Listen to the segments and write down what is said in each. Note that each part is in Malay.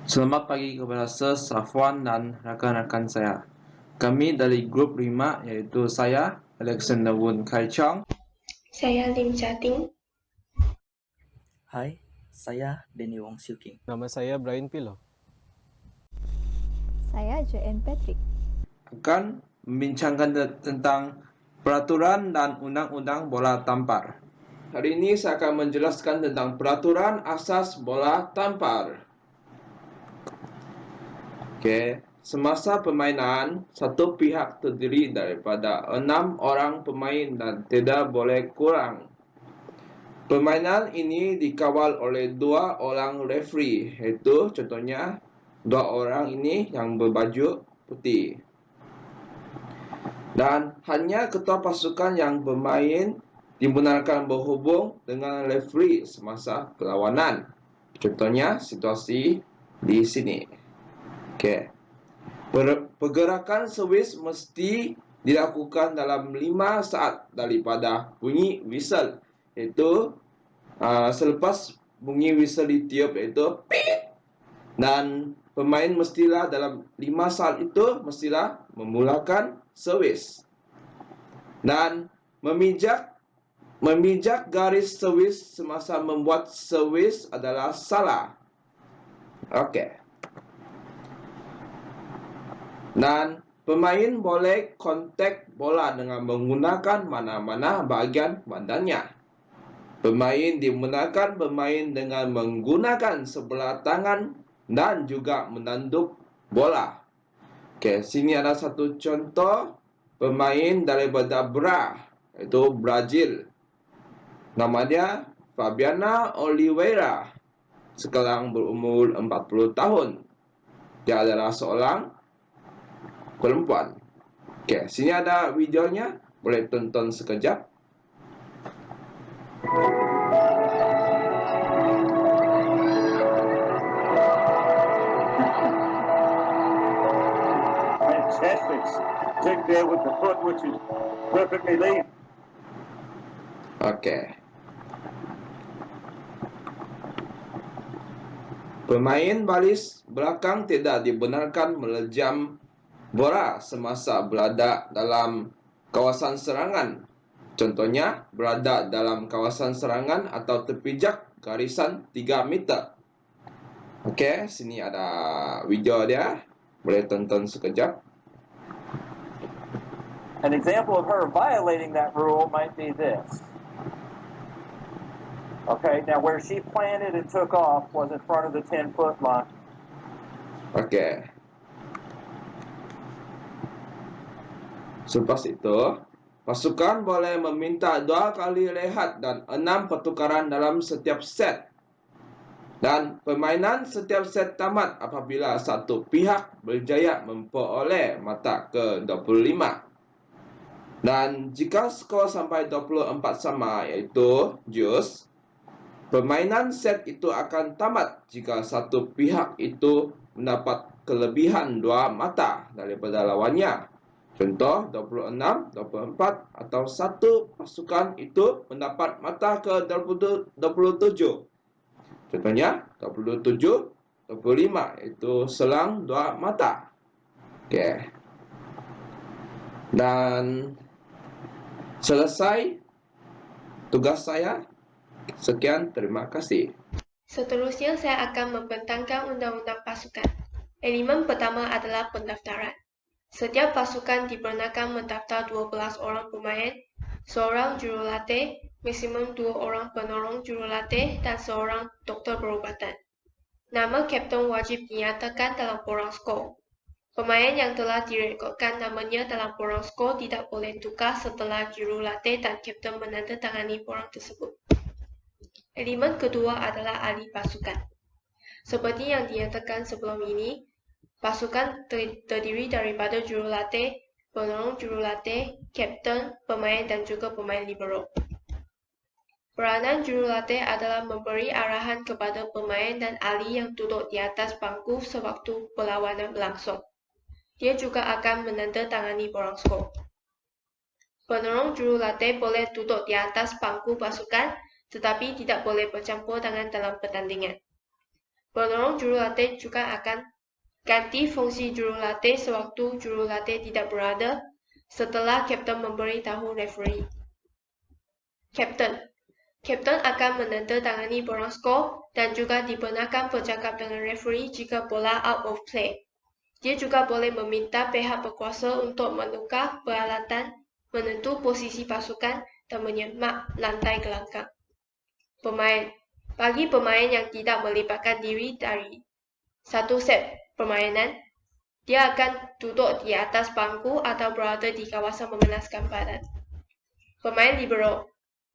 Selamat pagi kepada Sir Safwan dan rakan-rakan saya. Kami dari grup 5 yaitu saya, Alexander Woon Kai Chong. Saya Lim Jating. Hai, saya Denny Wong Siu King. Nama saya Brian Pilo. Saya JN Patrick. Akan membincangkan tentang peraturan dan undang-undang bola tampar. Hari ini saya akan menjelaskan tentang peraturan asas bola tampar. Semasa permainan, satu pihak terdiri daripada 6 orang pemain dan tidak boleh kurang. Permainan ini dikawal oleh 2 orang referee, iaitu contohnya 2 orang ini yang berbaju putih. Dan hanya ketua pasukan yang bermain dibenarkan berhubung dengan referee semasa perlawanan. Contohnya situasi di sini. Pergerakan servis mesti dilakukan dalam 5 saat daripada bunyi whistle, iaitu selepas bunyi whistle ditiup iaitu pit, dan pemain mestilah dalam 5 saat itu mestilah memulakan servis. Dan memijak garis servis semasa membuat servis adalah salah. Dan pemain boleh kontak bola dengan menggunakan mana-mana bahagian badannya. Pemain dibenarkan bermain dengan menggunakan sebelah tangan dan juga menanduk bola. Sini ada satu contoh pemain daripada iaitu Brazil. Nama dia Fabiana Oliveira. Sekarang berumur 40 tahun. Dia adalah seorang perempuan. Sini ada videonya, boleh tonton sekejap. Fantastic dig there with the foot, which is perfectly laid. Pemain baris belakang tidak dibenarkan melejam bola semasa berada dalam kawasan serangan. Contohnya, berada dalam kawasan serangan atau terpijak garisan 3 meter. Sini ada video dia. Boleh tonton sekejap. An example of her violating that rule might be this. Okay, now where she planted and took off was in front of the 10-foot line. Selepas itu, pasukan boleh meminta 2 kali rehat dan 6 pertukaran dalam setiap set. Dan permainan setiap set tamat apabila satu pihak berjaya memperoleh mata ke-25. Dan jika skor sampai 24 sama, iaitu jus, permainan set itu akan tamat jika satu pihak itu mendapat kelebihan 2 mata daripada lawannya. Contoh 26, 24 atau satu pasukan itu mendapat mata ke-27. Contohnya 27, 25 itu selang 2 mata. Dan selesai tugas saya. Sekian, terima kasih. Seterusnya saya akan membentangkan undang-undang pasukan. Elemen pertama adalah pendaftaran. Setiap pasukan dibenarkan mendaftar 12 orang pemain, seorang jurulatih, maksimum 2 orang penolong jurulatih, dan seorang dokter perubatan. Nama kapten wajib dinyatakan dalam borang skor. Pemain yang telah direkodkan namanya dalam borang skor tidak boleh tukar setelah jurulatih dan kapten menandatangani borang tersebut. Elemen kedua adalah ahli pasukan. Seperti yang dinyatakan sebelum ini, pasukan terdiri daripada jurulatih, penolong jurulatih, kapten, pemain dan juga pemain libero. Peranan jurulatih adalah memberi arahan kepada pemain dan ahli yang duduk di atas bangku sewaktu perlawanan berlangsung. Dia juga akan menandatangani borang skor. Penolong jurulatih boleh duduk di atas bangku pasukan, tetapi tidak boleh bercampur tangan dalam pertandingan. Penolong jurulatih juga akan ganti fungsi jurulatih sewaktu jurulatih tidak berada setelah kapten memberitahu referee. Kapten akan menandatangani borang skor dan juga dibenarkan bercakap dengan referee jika bola out of play. Dia juga boleh meminta pihak berkuasa untuk menukar peralatan, menentu posisi pasukan dan menyemak lantai gelanggang. Bagi pemain yang tidak melibatkan diri dari satu set permainan, dia akan duduk di atas bangku atau berada di kawasan memanaskan badan. Pemain libero.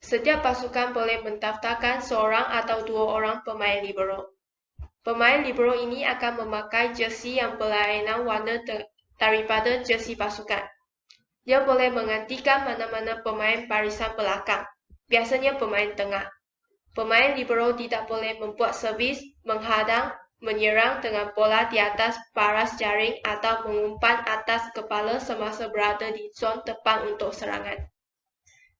Setiap pasukan boleh mendaftarkan seorang atau dua orang pemain libero. Pemain libero ini akan memakai jersey yang berlainan warna daripada jersey pasukan. Dia boleh menggantikan mana-mana pemain barisan belakang, biasanya pemain tengah. Pemain libero tidak boleh membuat servis, menghadang, menyerang dengan bola di atas baras jaring atau mengumpan atas kepala semasa berada di zon tepat untuk serangan.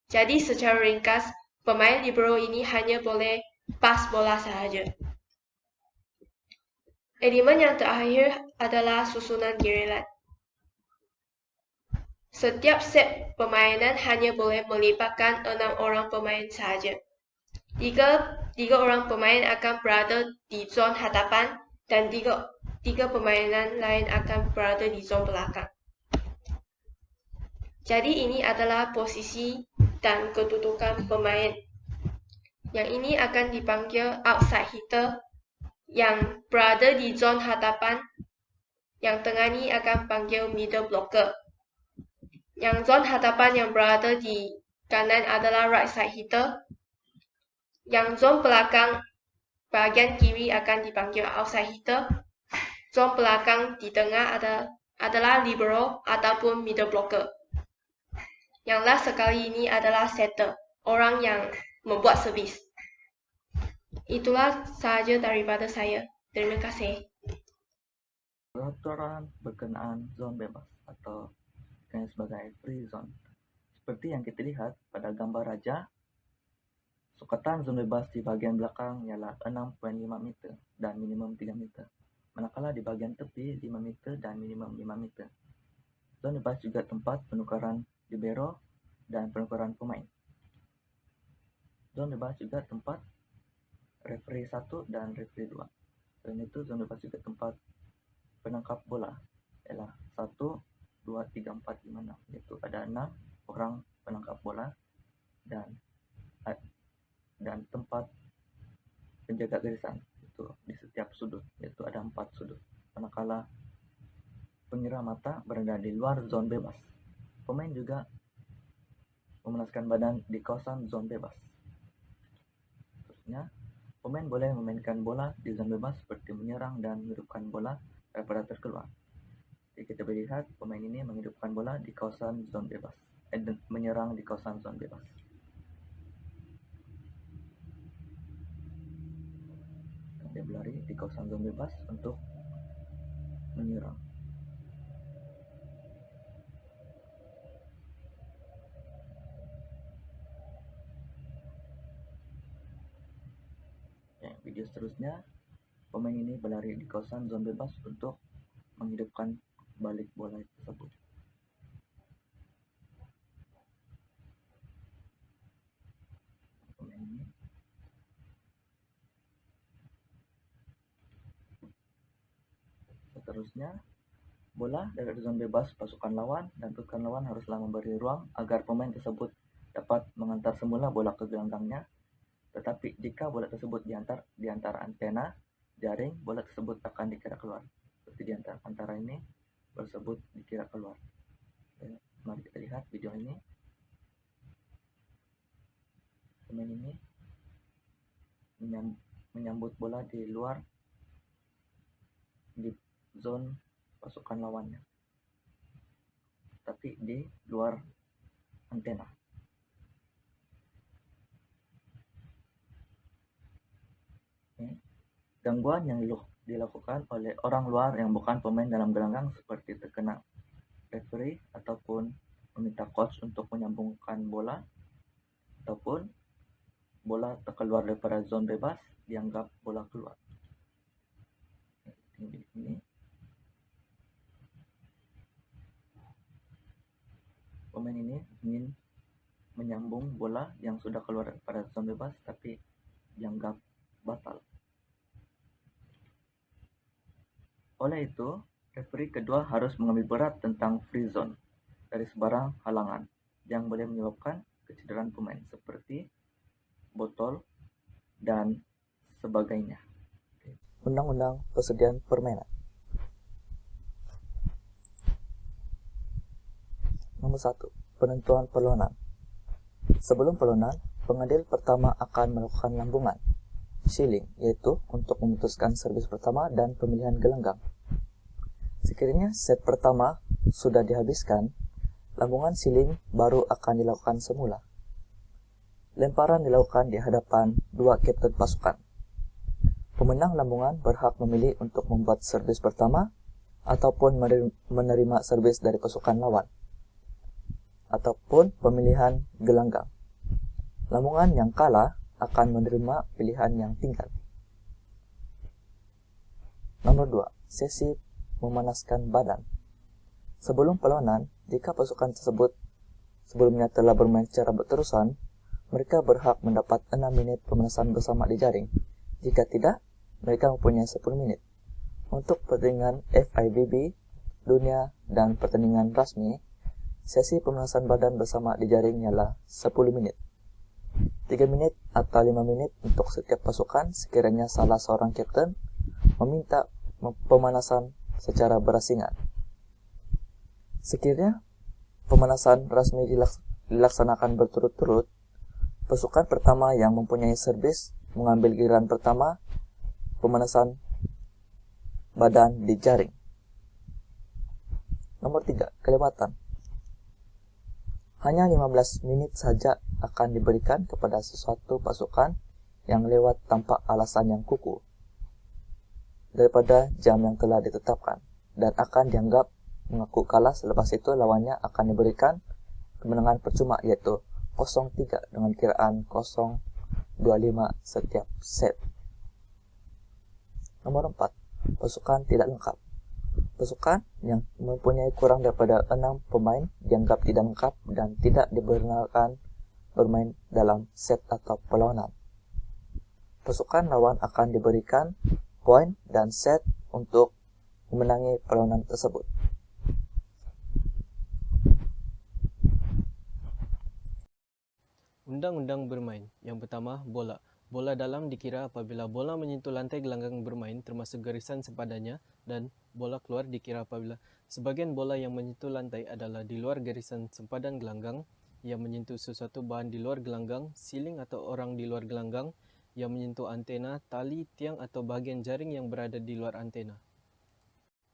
Jadi secara ringkas, pemain libero ini hanya boleh pas bola sahaja. Elemen yang terakhir adalah susunan giliran. Setiap set permainan hanya boleh melibatkan 6 orang pemain sahaja. Tiga orang pemain akan berada di zon hadapan dan tiga permainan lain akan berada di zon belakang. Jadi ini adalah posisi dan kedudukan pemain. Yang ini akan dipanggil outside hitter. Yang berada di zon hadapan, yang tengah ni akan panggil middle blocker. Yang zon hadapan yang berada di kanan adalah right side hitter. Yang zon belakang bahagian kiri akan dipanggil outside hitter. Zon belakang di tengah adalah libero ataupun middle blocker. Yang last sekali ini adalah setter, orang yang membuat servis. Itulah sahaja daripada saya. Terima kasih. Peraturan berkenaan zon bebas atau dikenal sebagai free zone. Seperti yang kita lihat pada gambar raja, sukatan zon bebas di bagian belakang ialah 6.5 meter dan minimum 3 meter. Manakala di bagian tepi 5 meter dan minimum 5 meter. Zon bebas juga tempat penukaran libero dan penukaran pemain. Zon bebas juga tempat referee 1 dan referee 2. Selain itu, zon bebas juga tempat penangkap bola ialah 1, 2, 3, 4, 5, 6. Iaitu ada 6 orang penangkap bola dan tempat penjaga garisan itu di setiap sudut, iaitu ada 4 sudut. Manakala pengira mata berada di luar zon bebas, pemain juga memanaskan badan di kawasan zon bebas. Seterusnya, pemain boleh memainkan bola di zon bebas seperti menyerang dan menghidupkan bola daripada terkeluar. Jadi kita boleh lihat pemain ini menghidupkan bola di kawasan zon bebas, menyerang di kawasan zon bebas. Dia berlari di kawasan zon bebas untuk menyerang. Video seterusnya, pemain ini berlari di kawasan zon bebas untuk menghidupkan balik bola tersebut. Pemain ini seterusnya, bola dari zon bebas pasukan lawan dan pasukan lawan haruslah memberi ruang agar pemain tersebut dapat mengantar semula bola ke gelanggangnya. Tetapi jika bola tersebut di antara antena jaring, bola tersebut akan dikira keluar. Seperti di antara ini, bola tersebut dikira keluar. Mari kita lihat video ini. Pemain ini menyambut bola di luar di zon pasukan lawannya, tapi di luar antena. Gangguan yang dilakukan oleh orang luar yang bukan pemain dalam gelanggang seperti terkena referee ataupun meminta coach untuk menyambungkan bola ataupun bola terkeluar daripada zon bebas dianggap bola keluar. Tengok bilik ini. Pemain ini ingin menyambung bola yang sudah keluar pada zona bebas tapi dianggap batal. Oleh itu, referee kedua harus mengambil berat tentang free zone dari sebarang halangan yang boleh menyebabkan kecederaan pemain seperti botol dan sebagainya. Undang-undang persediaan permainan. Nomor 1. Penentuan perlawanan. Sebelum perlawanan, pengadil pertama akan melakukan lambungan, shilling, yaitu untuk memutuskan servis pertama dan pemilihan gelanggang. Sekiranya set pertama sudah dihabiskan, lambungan shilling baru akan dilakukan semula. Lemparan dilakukan di hadapan dua kapten pasukan. Pemenang lambungan berhak memilih untuk membuat servis pertama ataupun menerima servis dari pasukan lawan, ataupun pemilihan gelanggang. Lambungan yang kalah akan menerima pilihan yang tinggal. Nomor 2. Sesi memanaskan badan. Sebelum perlawanan, jika pasukan tersebut sebelumnya telah bermain secara berterusan, mereka berhak mendapat 6 minit pemanasan bersama di jaring. Jika tidak, mereka mempunyai 10 minit. Untuk pertandingan FIVB, dunia, dan pertandingan rasmi, sesi pemanasan badan bersama di jaring ialah 10 menit. 3 menit atau 5 menit untuk setiap pasukan sekiranya salah seorang kapten meminta pemanasan secara berasingan. Sekiranya pemanasan rasmi dilaksanakan berturut-turut, pasukan pertama yang mempunyai servis mengambil giliran pertama pemanasan badan di jaring. Nomor 3. Kelewatan. Hanya 15 menit saja akan diberikan kepada sesuatu pasukan yang lewat tanpa alasan yang kukuh daripada jam yang telah ditetapkan dan akan dianggap mengaku kalah. Selepas itu lawannya akan diberikan kemenangan percuma, yaitu 0-3 dengan kiraan 0-25 setiap set. Nomor 4. Pasukan tidak lengkap. Pasukan yang mempunyai kurang daripada 6 pemain dianggap tidak lengkap dan tidak dibenarkan bermain dalam set atau perlawanan. Pasukan lawan akan diberikan poin dan set untuk memenangi perlawanan tersebut. Undang-undang bermain. Yang pertama, bola. Bola dalam dikira apabila bola menyentuh lantai gelanggang bermain termasuk garisan sepadannya, dan bola keluar dikira apabila sebagian bola yang menyentuh lantai adalah di luar garisan sempadan gelanggang, yang menyentuh sesuatu bahan di luar gelanggang, siling atau orang di luar gelanggang, yang menyentuh antena, tali, tiang atau bahagian jaring yang berada di luar antena.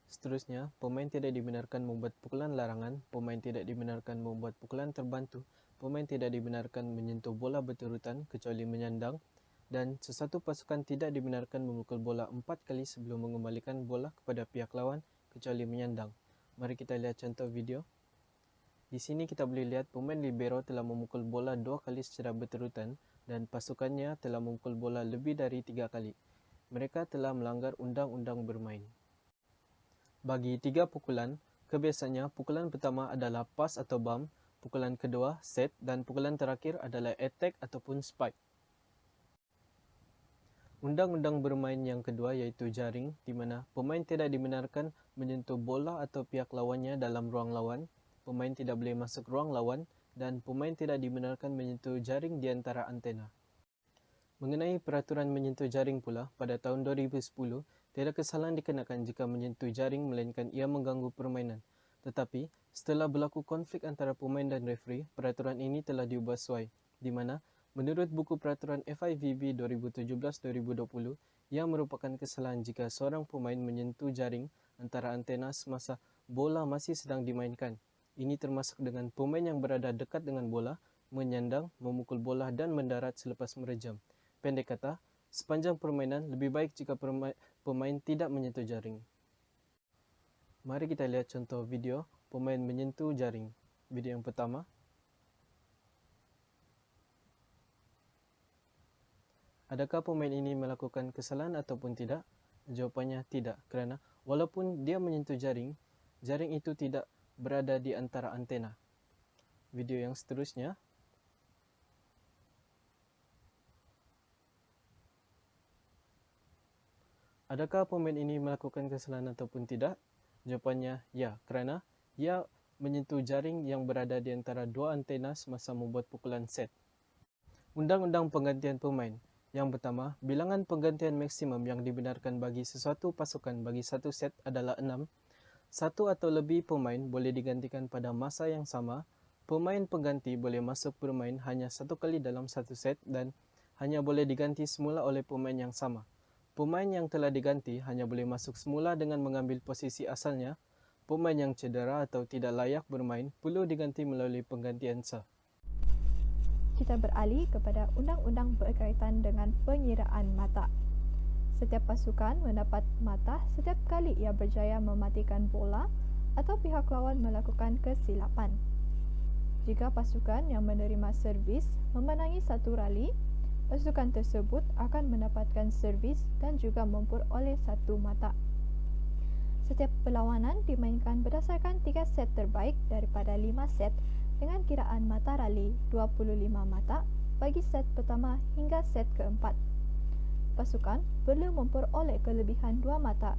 Seterusnya, pemain tidak dibenarkan membuat pukulan larangan, pemain tidak dibenarkan membuat pukulan terbantu, pemain tidak dibenarkan menyentuh bola berturutan kecuali menyandang, dan sesuatu pasukan tidak dibenarkan memukul bola 4 kali sebelum mengembalikan bola kepada pihak lawan kecuali menyandang. Mari kita lihat contoh video. Di sini kita boleh lihat pemain libero telah memukul bola 2 kali secara berturutan dan pasukannya telah memukul bola lebih dari 3 kali. Mereka telah melanggar undang-undang bermain. Bagi 3 pukulan, kebiasaannya pukulan pertama adalah pass atau bump, pukulan kedua set dan pukulan terakhir adalah attack ataupun spike. Undang-undang bermain yang kedua iaitu jaring, di mana pemain tidak dibenarkan menyentuh bola atau pihak lawannya dalam ruang lawan, pemain tidak boleh masuk ruang lawan, dan pemain tidak dibenarkan menyentuh jaring di antara antena. Mengenai peraturan menyentuh jaring pula, pada tahun 2010, tiada kesalahan dikenakan jika menyentuh jaring melainkan ia mengganggu permainan. Tetapi, setelah berlaku konflik antara pemain dan referee, peraturan ini telah diubah sesuai, di mana menurut buku peraturan FIVB 2017-2020, ia merupakan kesalahan jika seorang pemain menyentuh jaring antara antena semasa bola masih sedang dimainkan. Ini termasuk dengan pemain yang berada dekat dengan bola, menyandang, memukul bola dan mendarat selepas merejam. Pendek kata, sepanjang permainan lebih baik jika pemain tidak menyentuh jaring. Mari kita lihat contoh video pemain menyentuh jaring. Video yang pertama. Adakah pemain ini melakukan kesalahan ataupun tidak? Jawapannya tidak, kerana walaupun dia menyentuh jaring, jaring itu tidak berada di antara antena. Video yang seterusnya. Adakah pemain ini melakukan kesalahan ataupun tidak? Jawapannya ya, kerana ia menyentuh jaring yang berada di antara dua antena semasa membuat pukulan set. Undang-undang penggantian pemain. Yang pertama, bilangan penggantian maksimum yang dibenarkan bagi sesuatu pasukan bagi satu set adalah 6. Satu atau lebih pemain boleh digantikan pada masa yang sama. Pemain pengganti boleh masuk bermain hanya satu kali dalam satu set dan hanya boleh diganti semula oleh pemain yang sama. Pemain yang telah diganti hanya boleh masuk semula dengan mengambil posisi asalnya. Pemain yang cedera atau tidak layak bermain perlu diganti melalui penggantian sah. Kita beralih kepada undang-undang berkaitan dengan pengiraan mata. Setiap pasukan mendapat mata setiap kali ia berjaya mematikan bola atau pihak lawan melakukan kesilapan. Jika pasukan yang menerima servis memenangi satu rali, pasukan tersebut akan mendapatkan servis dan juga memperoleh satu mata. Setiap perlawanan dimainkan berdasarkan 3 set terbaik daripada 5 set dengan kiraan mata rali 25 mata bagi set pertama hingga set keempat. Pasukan perlu memperoleh kelebihan 2 mata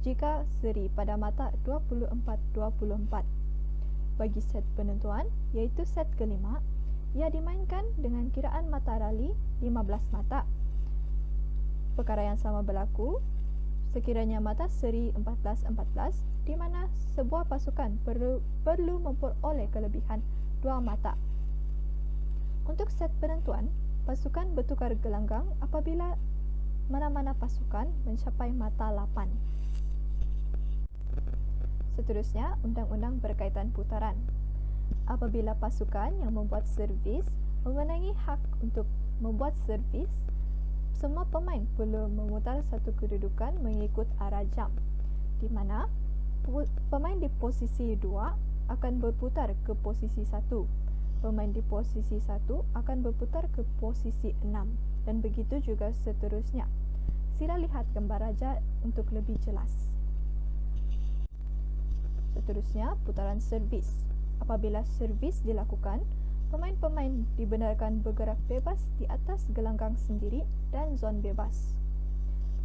jika seri pada mata 24-24. Bagi set penentuan, iaitu set kelima, ia dimainkan dengan kiraan mata rali 15 mata. Perkara yang sama berlaku sekiranya mata seri 14-14 di mana sebuah pasukan perlu memperoleh kelebihan 2 mata. Untuk set penentuan, pasukan bertukar gelanggang apabila mana-mana pasukan mencapai mata 8. Seterusnya, undang-undang berkaitan putaran. Apabila pasukan yang membuat servis memenangi hak untuk membuat servis, semua pemain perlu memutar satu kedudukan mengikut arah jam, di mana pemain di posisi 2 akan berputar ke posisi 1, pemain di posisi 1 akan berputar ke posisi 6, dan begitu juga seterusnya. Sila lihat gambar raja untuk lebih jelas. Seterusnya, putaran servis. Apabila servis dilakukan, pemain-pemain dibenarkan bergerak bebas di atas gelanggang sendiri dan zon bebas.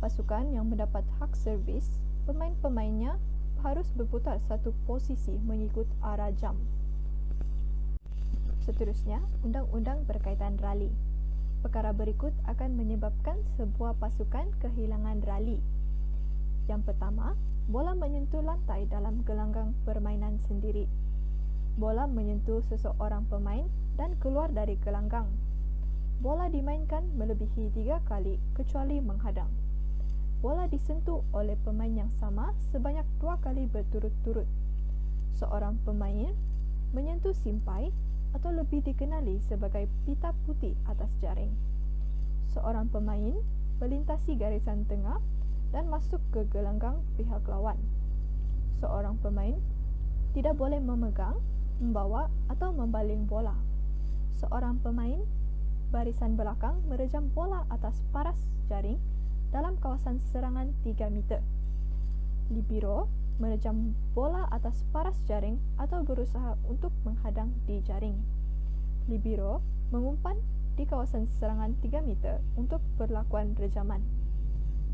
Pasukan yang mendapat hak servis, pemain-pemainnya harus berputar satu posisi mengikut arah jam. Seterusnya, undang-undang berkaitan rali. Perkara berikut akan menyebabkan sebuah pasukan kehilangan rali. Yang pertama, bola menyentuh lantai dalam gelanggang permainan sendiri. Bola menyentuh seseorang pemain dan keluar dari gelanggang. Bola dimainkan melebihi 3 kali kecuali menghadang. Bola disentuh oleh pemain yang sama sebanyak 2 kali berturut-turut. Seorang pemain menyentuh simpai atau lebih dikenali sebagai pita putih atas jaring. Seorang pemain melintasi garisan tengah dan masuk ke gelanggang pihak lawan. Seorang pemain tidak boleh memegang, membawa atau membaling bola. Seorang pemain barisan belakang merejam bola atas paras jaring dalam kawasan serangan 3 meter. Libero merejam bola atas paras jaring atau berusaha untuk menghadang di jaring. Libero mengumpan di kawasan serangan 3 meter untuk perlakuan rejaman.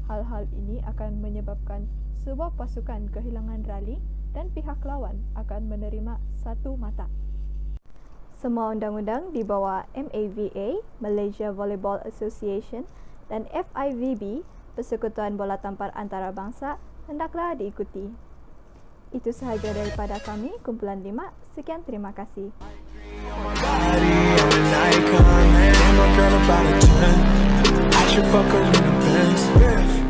Hal-hal ini akan menyebabkan sebuah pasukan kehilangan rali dan pihak lawan akan menerima 1 mata. Semua undang-undang di bawah MAVA, Malaysia Volleyball Association, dan FIVB, Persekutuan Bola Tampar Antarabangsa, hendaklah diikuti. Itu sahaja daripada kami, Kumpulan 5. Sekian, terima kasih. I should fuck her in the Benz.